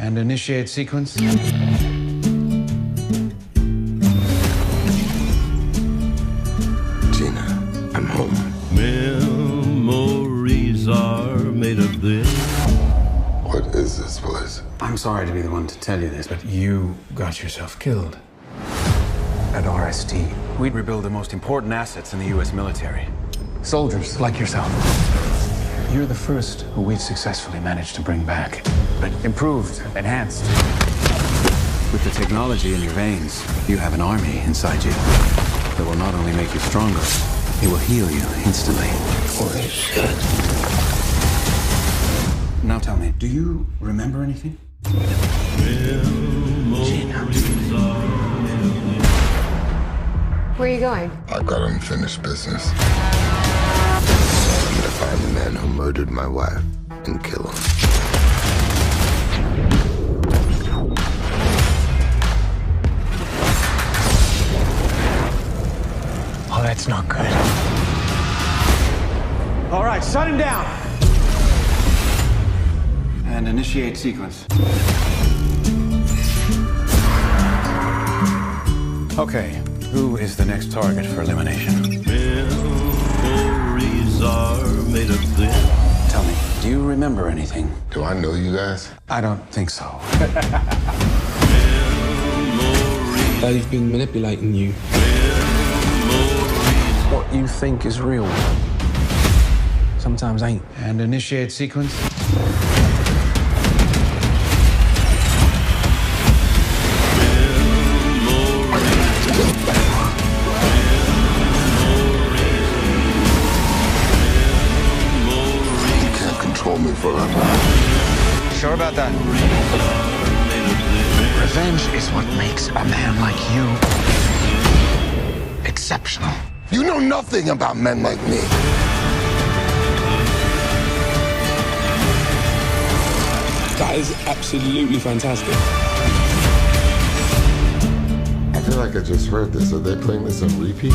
And initiate sequence. Gina, I'm home. Memories are made of this. What is this place? I'm sorry to be the one to tell you this, but you got yourself killed. At RST, we rebuild the most important assets in the U.S. military. Soldiers like yourself. You're the first who we've successfully managed to bring back, but improved, enhanced. With the technology in your veins, you have an army inside you that will not only make you stronger, it will heal you instantly. Holy shit. Now tell me, do you remember anything? Gina. Where are you going? I've got unfinished business. I'm gonna find the man who murdered my wife and kill him. Oh, that's not good. All right, shut him down. And initiate sequence. Okay, who is the next target for elimination? Memories are made of this. Tell me, do you remember anything? Do I know you guys? I don't think so. They've been manipulating you. What you think is real sometimes ain't. And initiate sequence. You can't control me forever. Sure about that? Revenge is what makes a man like you exceptional. You know nothing about men like me. That is absolutely fantastic. I feel like I just heard this. Are they playing this on repeat?